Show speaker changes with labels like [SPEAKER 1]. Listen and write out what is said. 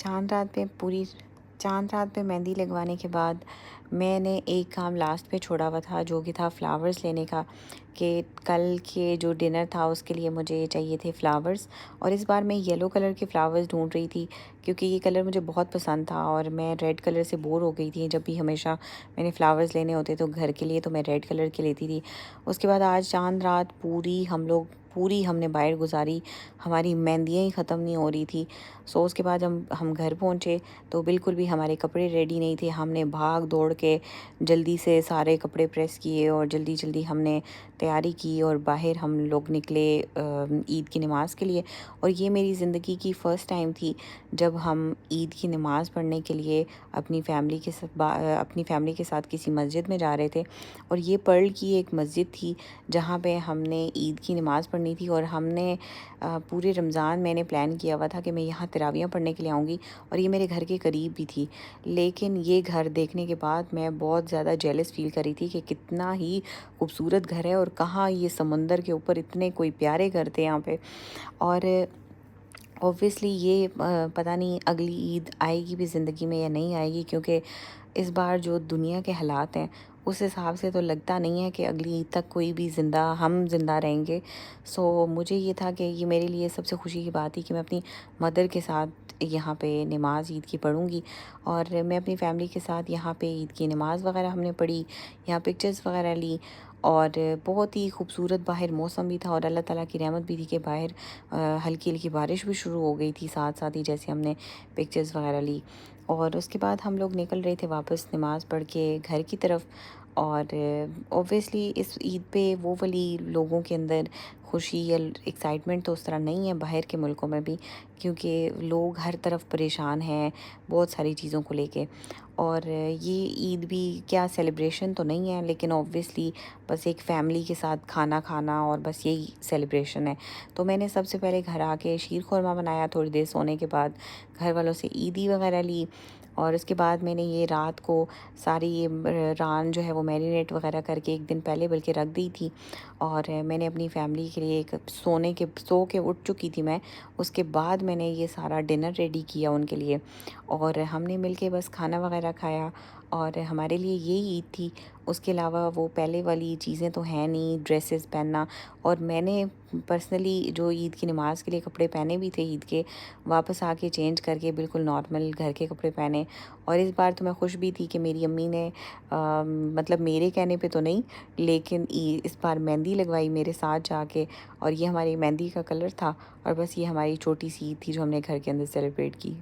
[SPEAKER 1] चाँद रात पे मेहंदी लगवाने के बाद मैंने एक काम लास्ट पे छोड़ा हुआ था, जो कि था फ्लावर्स लेने का, कि कल के जो डिनर था उसके लिए मुझे चाहिए थे फ्लावर्स। और इस बार मैं येलो कलर के फ्लावर्स ढूंढ रही थी, क्योंकि ये कलर मुझे बहुत पसंद था और मैं रेड कलर से बोर हो गई थी। जब भी हमेशा मैंने फ्लावर्स लेने होते तो घर के लिए, तो मैं रेड कलर के लेती थी। उसके बाद आज चाँद रात पूरी हमने बाहर गुजारी, हमारी मेहंदियाँ ही ख़त्म नहीं हो रही थी। सो उसके बाद हम घर पहुँचे तो बिल्कुल भी हमारे कपड़े रेडी नहीं थे। हमने भाग दौड़ के जल्दी से सारे कपड़े प्रेस किए और जल्दी जल्दी हमने तैयारी की और बाहर हम लोग निकले ईद की नमाज़ के लिए। और ये मेरी ज़िंदगी की फ़र्स्ट टाइम थी जब हम ईद की नमाज़ पढ़ने के लिए अपनी फैमिली के साथ किसी मस्जिद में जा रहे थे। और ये पर्ल की एक मस्जिद थी जहाँ पे हमने ईद की नमाज़ पढ़नी थी। और हमने पूरे रमज़ान मैंने प्लान किया हुआ था कि मैं यहाँ तरावियाँ पढ़ने के लिए आऊँगी, और ये मेरे घर के करीब भी थी। लेकिन ये घर देखने के बाद मैं बहुत ज़्यादा जेलस फ़ील कर रही थी कि कितना ही खूबसूरत घर है, और कहाँ ये समंदर के ऊपर इतने कोई प्यारे घर थे यहाँ पे। और ऑब्वियसली ये पता नहीं अगली ईद आएगी भी ज़िंदगी में या नहीं आएगी, क्योंकि इस बार जो दुनिया के हालात हैं उस हिसाब से तो लगता नहीं है कि अगली ईद तक कोई भी हम ज़िंदा रहेंगे। सो मुझे ये था कि ये मेरे लिए सबसे खुशी की बात थी कि मैं अपनी मदर के साथ यहाँ पे नमाज़ ईद की पढ़ूँगी। और मैं अपनी फैमिली के साथ यहाँ पे ईद की नमाज़ वगैरह हमने पढ़ी, यहाँ पिक्चर्स वगैरह ली। और बहुत ही खूबसूरत बाहर मौसम भी था, और अल्लाह ताला की रहमत भी थी कि बाहर हल्की हल्की बारिश भी शुरू हो गई थी साथ साथ ही, जैसे हमने पिक्चर्स वगैरह ली। और उसके बाद हम लोग निकल रहे थे वापस नमाज़ पढ़ के घर की तरफ। और ऑब्वियसली इस ईद पे वो वाली लोगों के अंदर खुशी या एक्साइटमेंट तो उस तरह नहीं है बाहर के मुल्कों में भी, क्योंकि लोग हर तरफ परेशान हैं बहुत सारी चीज़ों को लेके। और ये ईद भी क्या सेलिब्रेशन तो नहीं है, लेकिन ऑब्वियसली बस एक फ़ैमिली के साथ खाना खाना और बस यही सेलिब्रेशन है। तो मैंने सबसे पहले घर आके शीर खुरमा बनाया, थोड़ी देर सोने के बाद घर वालों से ईदी वगैरह ली। और उसके बाद मैंने ये रात को सारी ये रान जो है वो मैरिनेट वगैरह करके एक दिन पहले बल्कि रख दी थी। और मैंने अपनी फैमिली के लिए एक सो के उठ चुकी थी मैं। उसके बाद मैंने ये सारा डिनर रेडी किया उनके लिए, और हमने मिलके बस खाना वगैरह खाया। और हमारे लिए यही ईद थी। उसके अलावा वो पहले वाली चीज़ें तो हैं नहीं, ड्रेसेस पहनना। और मैंने पर्सनली जो ईद की नमाज़ के लिए कपड़े पहने भी थे ईद के, वापस आके चेंज करके बिल्कुल नॉर्मल घर के कपड़े पहने। और इस बार तो मैं खुश भी थी कि मेरी अम्मी ने मतलब मेरे कहने पे तो नहीं, लेकिन इस बार मेहंदी लगवाई मेरे साथ जाके। और ये हमारी मेहंदी का कलर था, और बस ये हमारी छोटी सी ईद थी जो हमने घर के अंदर सेलिब्रेट की।